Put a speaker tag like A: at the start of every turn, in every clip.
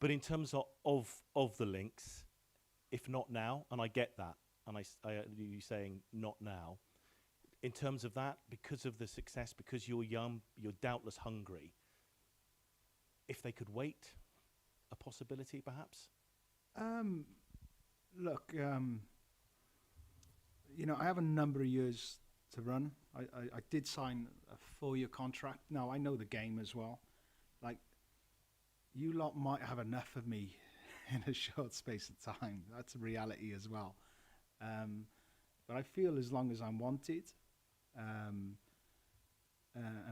A: But in terms of the links, if not now, and I get that, and you saying not now, in terms of that, because of the success, because you're young, you're doubtless hungry, if they could wait, a possibility perhaps?
B: Look, I have a number of years to run. I did sign a 4-year contract. Now, I know the game as well. Like, you lot might have enough of me in a short space of time. That's a reality as well. But I feel as long as I'm wanted, and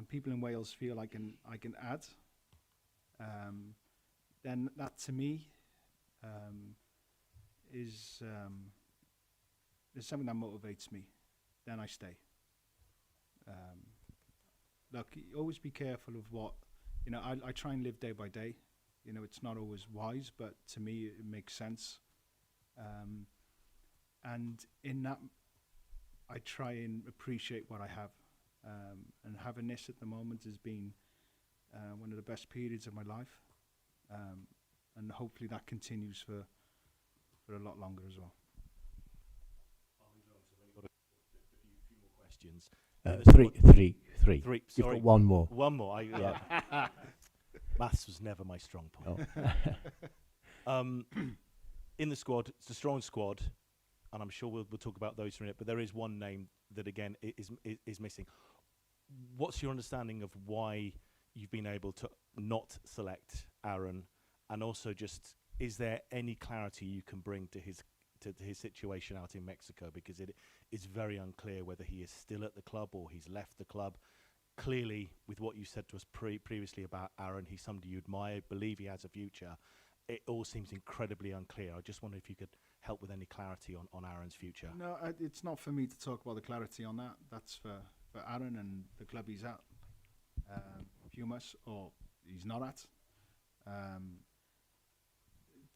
B: people in Wales feel I can add, then that to me is something that motivates me. Then I stay. Look, always be careful of what, I try and live day by day. It's not always wise, but to me it makes sense. And in that, I try and appreciate what I have. And having this at the moment has been one of the best periods of my life. And hopefully that continues for a lot longer as well.
A: Few more questions.
C: Three.
A: Three.
C: You've
A: Sorry.
C: got one more.
A: One more. Maths was never my strong point. In the squad, it's a strong squad, and I'm sure we'll talk about those in a minute. But there is one name that again is missing. What's your understanding of why you've been able to not select Aaron, and also just is there any clarity you can bring to his situation out in Mexico, because it is very unclear whether he is still at the club or he's left the club. Clearly, with what you said to us previously about Aaron, he's somebody you admire, believe he has a future. It all seems incredibly unclear. I just wonder if you could help with any clarity on Aaron's future.
B: No, it's not for me to talk about the clarity on that. That's for Aaron and the club he's at, Pumas, or he's not at.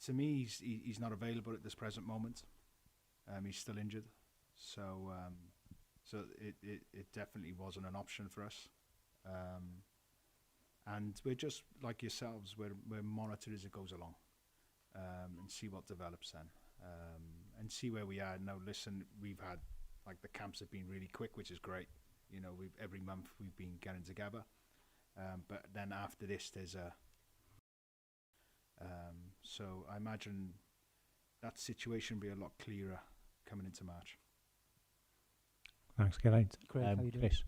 B: To me, he's not available at this present moment. He's still injured, so it definitely wasn't an option for us. And we're just like yourselves. We're monitor as it goes along, and see what develops then, and see where we are. Now, listen, we've had the camps have been really quick, which is great. Every month we've been getting together, but then after this, there's a. So I imagine that situation will be a lot clearer coming into March.
C: Thanks, Geraint.
D: Craig, how you doing?
C: Chris.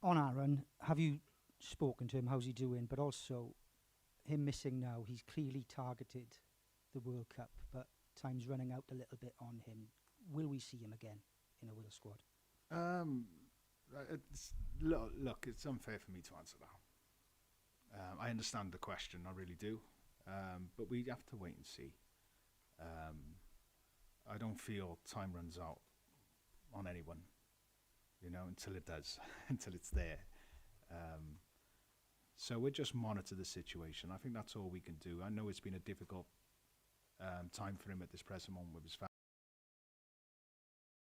D: On Aaron, have you spoken to him? How's he doing? But also, him missing now, he's clearly targeted the World Cup, but time's running out a little bit on him. Will we see him again in a Wales squad?
B: Look, it's unfair for me to answer that. I understand the question, I really do. But we have to wait and see. I don't feel time runs out on anyone, until it does, until it's there. So we'll just monitor the situation. I think that's all we can do. I know it's been a difficult time for him at this present moment with his family.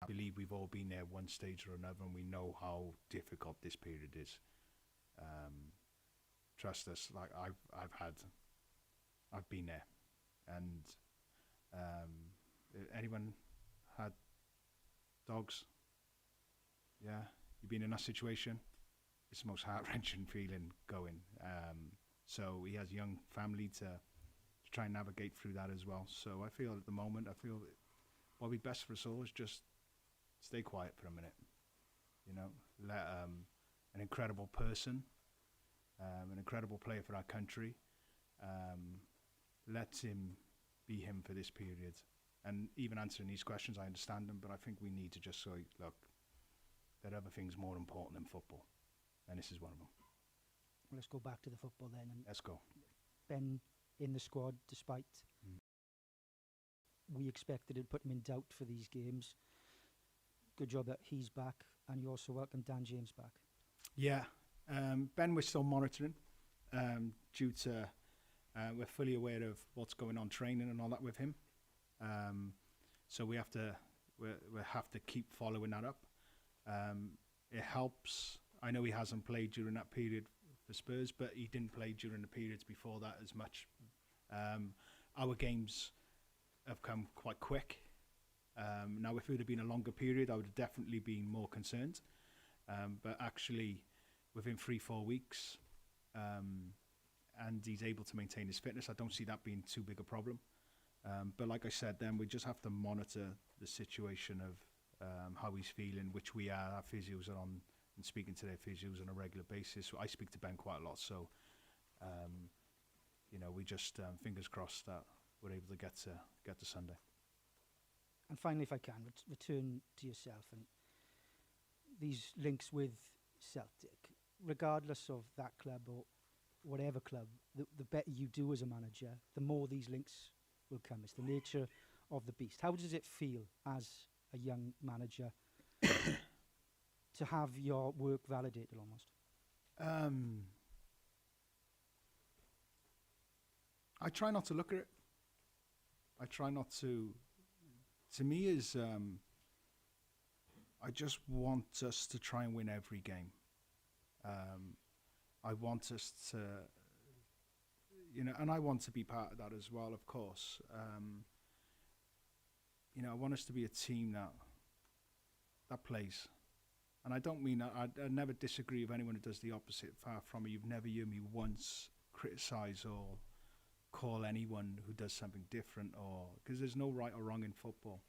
B: I believe we've all been there one stage or another, and we know how difficult this period is. Trust us, I've been there, and anyone had dogs? Yeah, you've been in that situation. It's the most heart-wrenching feeling going. So he has a young family to try and navigate through that as well. So I feel at the moment, what would be best for us all is just stay quiet for a minute. Let an incredible person, an incredible player for our country. Let him be him for this period. And even answering these questions, I understand them, but I think we need to just say, look, there are other things more important than football, and this is one of them.
D: Well, let's go back to the football then. And
B: let's go.
D: Ben in the squad, despite we expected to put him in doubt for these games. Good job that he's back, and you also welcome Dan James back.
B: Yeah, Ben, we're still monitoring due to we're fully aware of what's going on training and all that with him. So we have to keep following that up. It helps. I know he hasn't played during that period for Spurs, but he didn't play during the periods before that as much Our games have come quite quick. Now, if it would have been a longer period, I would have definitely been more concerned. But actually, within 3-4 weeks, and he's able to maintain his fitness, I don't see that being too big a problem. But like I said, then we just have to monitor the situation of how he's feeling, which we are. Our physios are on and speaking to their physios on a regular basis. I speak to Ben quite a lot, so we just fingers crossed that we're able to get to Sunday.
D: And finally, if I can, return to yourself and these links with Celtic, regardless of that club or whatever club, the better you do as a manager, the more these links will come. It's the nature of the beast. How does it feel as a young manager to have your work validated almost?
B: I try not to look at it. I try not to. To me, I just want us to try and win every game. I want us to, and I want to be part of that as well, of course. I want us to be a team that plays. And I don't mean that, I never disagree with anyone who does the opposite, far from it. You've never heard me once criticise or call anyone who does something different, or because there's no right or wrong in football.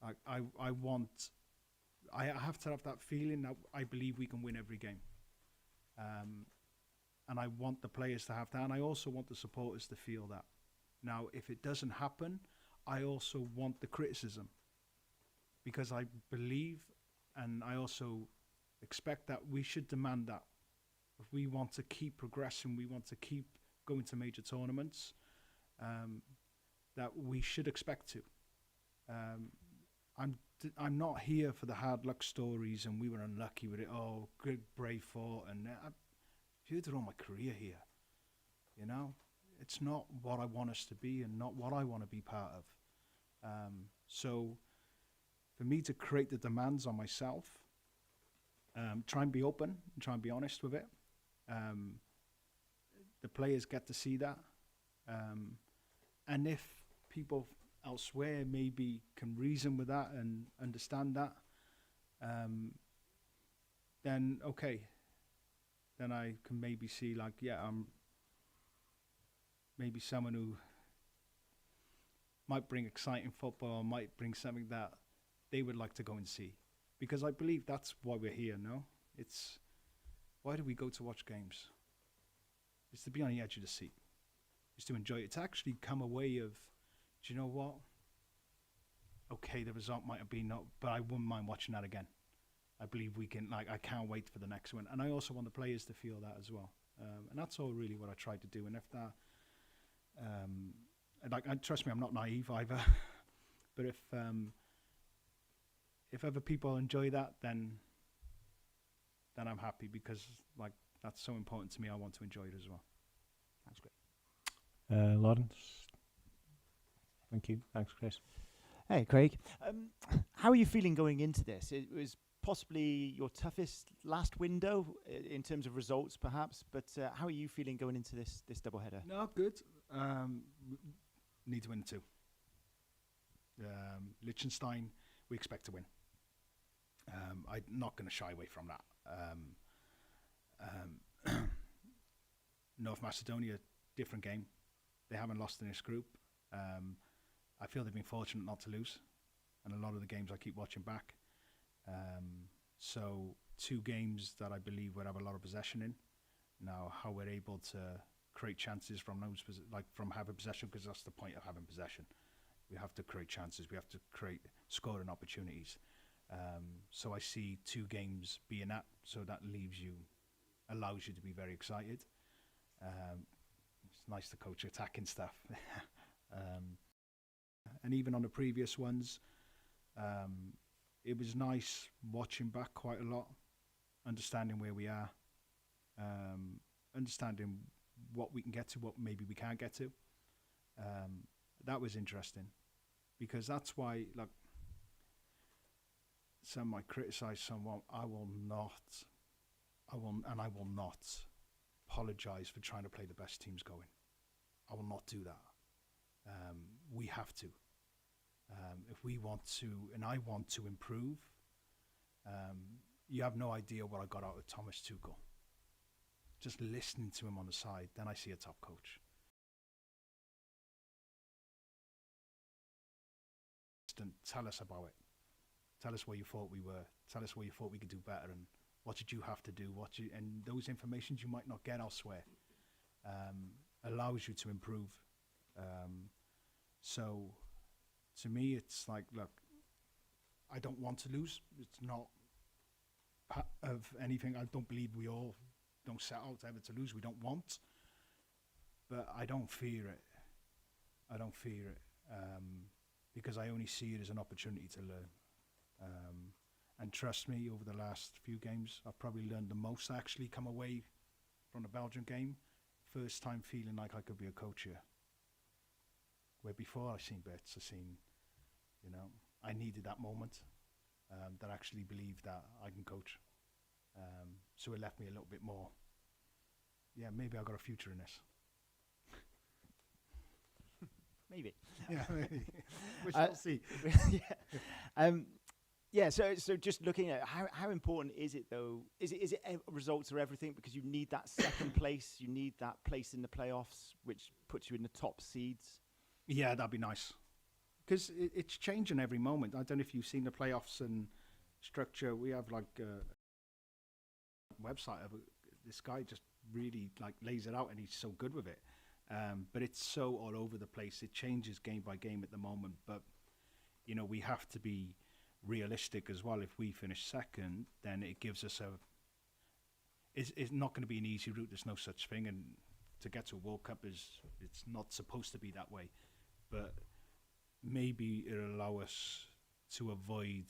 B: I have to have that feeling that I believe we can win every game. And I want the players to have that, and I also want the supporters to feel that. Now, if it doesn't happen, I also want the criticism, because I believe and I also expect that we should demand that. If we want to keep progressing, we want to keep going to major tournaments, that we should expect to. I'm not here for the hard luck stories and we were unlucky with it. Oh, good brave fought, and I've heard it all my career here. It's not what I want us to be and not what I want to be part of. So for me to create the demands on myself, try and be open and try and be honest with it. The players get to see that. And if people elsewhere maybe can reason with that and understand that, then okay. Then I can maybe see I'm maybe someone who might bring exciting football, or might bring something that they would like to go and see. Because I believe that's why we're here, no? It's, why do we go to watch games? It's to be on the edge of the seat. It's to enjoy it. To actually come away of, do you know what? Okay, the result might have been not, but I wouldn't mind watching that again. I believe we can, I can't wait for the next one. And I also want the players to feel that as well. And that's all really what I try to do. And if that, trust me, I'm not naive either. But if other people enjoy that, then I'm happy, because that's so important to me. I want to enjoy it as well.
D: That's great.
C: Lawrence. Thank you. Thanks, Chris.
E: Hey, Craig. How are you feeling going into this? It was possibly your toughest last window in terms of results, perhaps. But how are you feeling going into this doubleheader?
B: No, good. Need to win 2. Liechtenstein, we expect to win. I'm not going to shy away from that. North Macedonia, different game. They haven't lost in this group. I feel they've been fortunate not to lose, and a lot of the games I keep watching back. So 2 games that I believe would have a lot of possession in. Now, how we're able to create chances from those, from having possession, because that's the point of having possession. We have to create chances. We have to create scoring opportunities. So I see 2 games being that. So that allows you to be very excited. It's nice to coach attacking stuff. And even on the previous ones, it was nice watching back quite a lot, understanding where we are, understanding what we can get to, what maybe we can't get to. That was interesting, because that's why, some might criticize someone. I will not apologize for trying to play the best teams going. I will not do that. We have to. If we want to, and I want to improve, you have no idea what I got out of Thomas Tuchel. Just listening to him on the side, then I see a top coach. Tell us about it. Tell us where you thought we were. Tell us where you thought we could do better, and what did you have to do? And those informations you might not get elsewhere allows you to improve. So, to me, it's like, look, I don't want to lose. It's not of anything. I don't believe we all don't set out ever to lose. We don't want, but I don't fear it. I don't fear it because I only see it as an opportunity to learn. And trust me, over the last few games, I've probably learned the most. I actually come away from the Belgian game, first time feeling like I could be a coach here. Where before I've seen bits, I've seen, you know, I needed that moment that I actually believed that I can coach. So it left me a little bit more, yeah, maybe I've got a future in this.
E: Maybe.
B: Yeah, maybe. We shall see.
E: Yeah. So just looking at how important is it though? Is it results are everything, because you need that second place, you need that place in the playoffs, which puts you in the top seeds.
B: Yeah, that'd be nice, because it's changing every moment. I don't know if you've seen the playoffs and structure. We have like a website of this guy just really like lays it out, and he's so good with it. But it's so all over the place. It changes game by game at the moment. But you know, we have to be realistic as well. If we finish second, then it gives us it's not going to be an easy route. There's no such thing, and to get to a World Cup it's not supposed to be that way. But maybe it'll allow us to avoid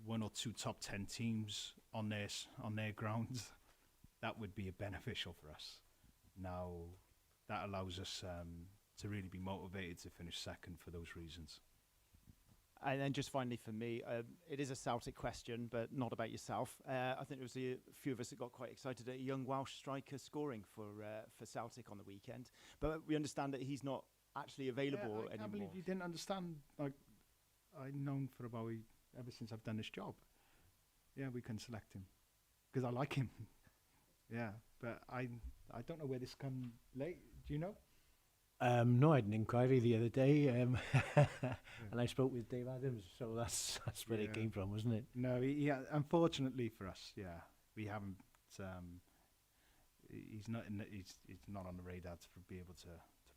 B: one or two top 10 teams on their grounds. That would be beneficial for us. Now, that allows us to really be motivated to finish second for those reasons.
E: And then just finally for me, it is a Celtic question, but not about yourself. I think there was a few of us that got quite excited at a young Welsh striker scoring for Celtic on the weekend. But we understand that he's not actually available anymore.
B: I can't believe you didn't understand. Like, I've known for about ever since I've done this job. Yeah, we can select him because I like him. Yeah, but I don't know where this come late. Do you know?
C: No, I had an inquiry the other day, and I spoke with Dave Adams, so that's where it came from, wasn't it?
B: No, unfortunately for us, we haven't. He's not on the radar to be able to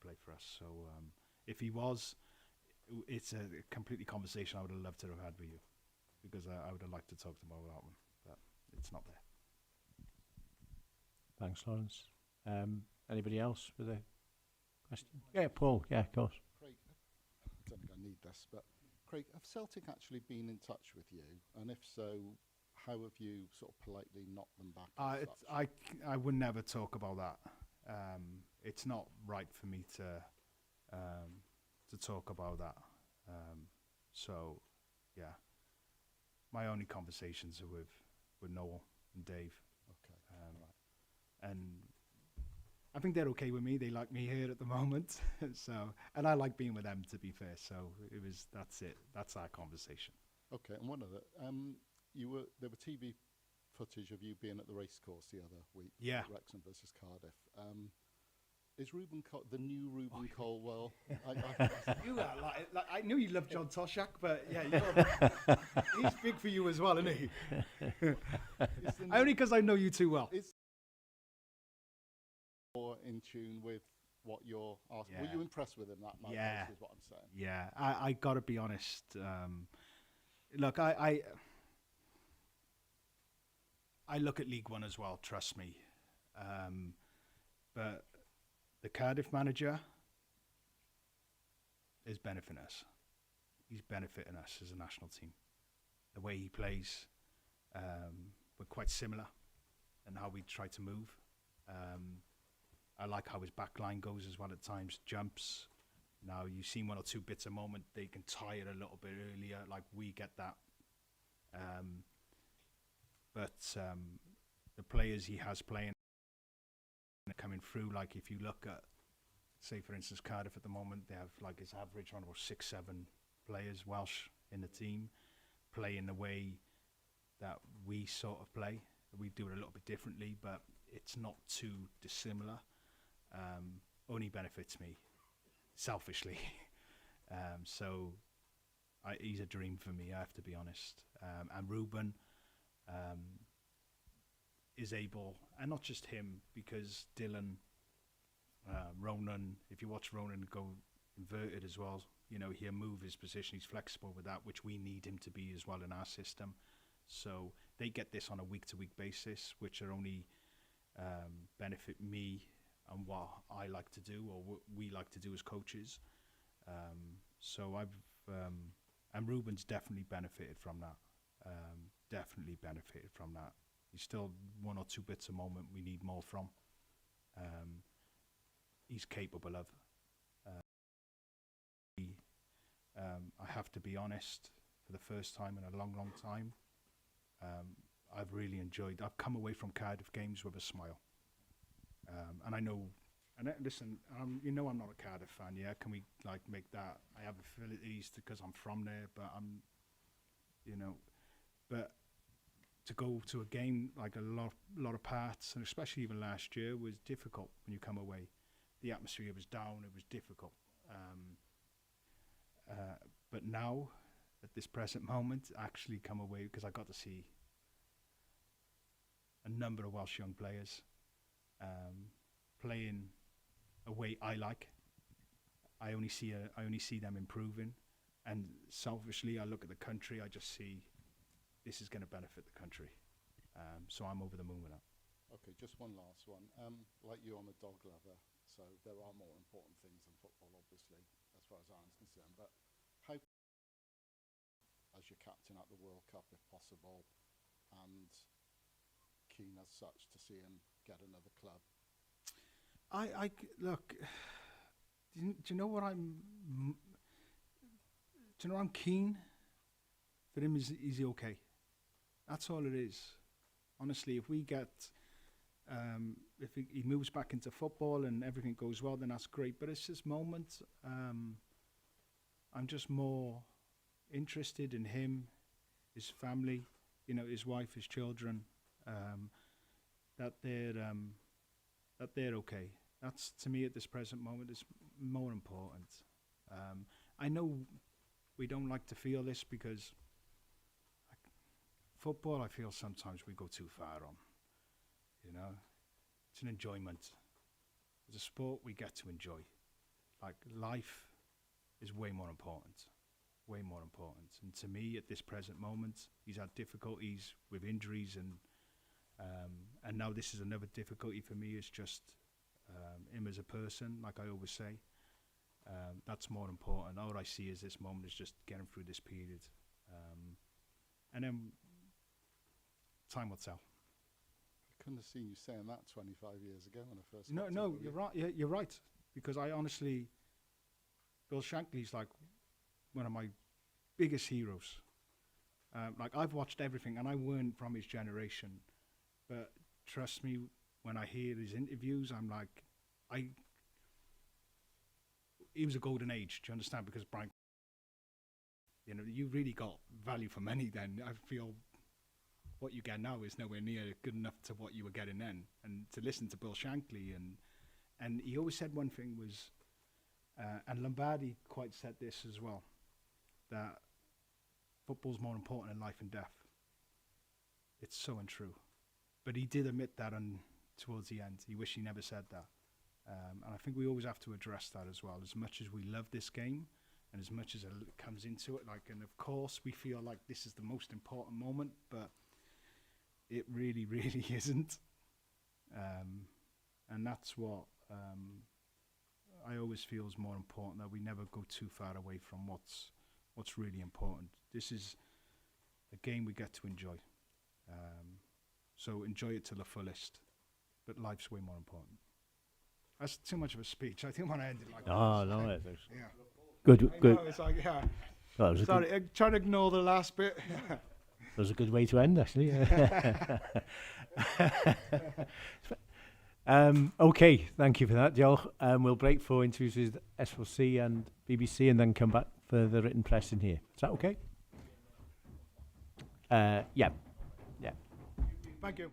B: play for us. So if he was, it's a completely conversation I would have loved to have had with you, because I would have liked to talk to him about that one, but it's not there.
C: Thanks, Lawrence. Anybody else with a question? Yeah, Paul. Yeah, of course.
F: Craig, I don't think I need this, but Craig, have Celtic actually been in touch with you? And if so, how have you sort of politely knocked them back?
B: I would never talk about that. It's not right for me to talk about that. So, yeah, my only conversations are with Noel and Dave.
F: Okay.
B: And I think they're okay with me. They like me here at the moment. So, and I like being with them, to be fair. So that's it. That's our conversation.
F: Okay. And one of there were TV footage of you being at the racecourse the other week.
B: Yeah.
F: Wrexham versus Cardiff. Is the new Ruben Colwell?
B: You are like I knew you loved John Toshak, but yeah, he's big for you as well, isn't he? Only because I know you too well.
F: Is more in tune with what you're asking?
B: Yeah.
F: Were you impressed with him that much?
B: Yeah.
F: Is what I'm saying.
B: Yeah, I got to be honest. Look, I look at League One as well. Trust me, but the Cardiff manager is benefiting us. He's benefiting us as a national team. The way he plays, we're quite similar in how we try to move. I like how his back line goes as well at times, jumps. Now, you've seen one or two bits a moment, they can tie it a little bit earlier, like we get that. But the players he has playing coming through, like if you look at say for instance Cardiff at the moment, they have like its average around about 6-7 players Welsh in the team, playing the way that we sort of play. We do it a little bit differently, but it's not too dissimilar. Only benefits me selfishly. So he's a dream for me, I have to be honest. And Ruben is able, and not just him, because Dylan, Ronan, if you watch Ronan go inverted as well, you know, he'll move his position, he's flexible with that, which we need him to be as well in our system. So they get this on a week-to-week basis, which are only benefit me and what I like to do, or what we like to do as coaches. So and Ruben's definitely benefited from that. Definitely benefited from that. He's still 1 or 2 bits a moment we need more from. He's capable of. I have to be honest, for the first time in a long, long time, I've really enjoyed. I've come away from Cardiff games with a smile. And I know, and listen, you know I'm not a Cardiff fan, yeah? Can we like make that? I have affinities because I'm from there, but I'm, you know, but to go to a game, like a lot of parts, and especially even last year, was difficult when you come away. The atmosphere was down, it was difficult. But now, at this present moment, actually come away, because I got to see a number of Welsh young players playing a way I like. I only see them improving, and selfishly, I look at the country. I just see this is going to benefit the country. So I'm over the moon with that.
F: Okay, just one last one. Like you, I'm a dog lover, so there are more important things than football, obviously, as far as I'm concerned. But how, as your captain at the World Cup, if possible, and keen as such to see him get another club?
B: Look. Do you know what I'm? Do you know I'm keen for him? Is he okay? That's all it is. Honestly, if we get, if he moves back into football and everything goes well, then that's great. But it's this moment. I'm just more interested in him, his family, you know, his wife, his children, that they're okay. That's, to me, at this present moment, is more important. I know we don't like to feel this because football, I feel sometimes we go too far on. You know, it's an enjoyment. As a sport, we get to enjoy. Like, life is way more important. Way more important. And to me, at this present moment, he's had difficulties with injuries, and now this is another difficulty for me. Is just him as a person, like I always say. That's more important. All I see is this moment is just getting through this period, and then time will tell.
F: I couldn't have seen you saying that 25 years ago when I first.
B: No, you're right. Yeah, you're right. Because I honestly, Bill Shankly's like one of my biggest heroes. Like, I've watched everything, and I weren't from his generation, but trust me, when I hear his interviews, I'm like, he was a golden age. Do you understand? Because Brian, you know, you really got value for money then. I feel what you get now is nowhere near good enough to what you were getting then. And to listen to Bill Shankly, and he always said one thing was, and Lombardi quite said this as well, that football's more important than life and death. It's so untrue. But he did admit that towards the end. He wished he never said that. And I think we always have to address that as well. As much as we love this game, and as much as it comes into it, like, and of course we feel like this is the most important moment, but it really, really isn't. And that's what I always feel is more important, that we never go too far away from what's really important. This is a game we get to enjoy. So enjoy it to the fullest, but life's way more important. That's too much of a speech. I didn't want to end it like that.
C: Oh, no, it's
B: Yeah.
C: good.
B: I know, it's like, yeah.
C: Well, it was
B: Sorry, I'm trying to ignore the last bit.
C: That was a good way to end, actually. Okay, thank you for that, Diolch. We'll break for interviews with S4C and BBC and then come back for the written press in here. Is that okay? Yeah.
B: Thank you.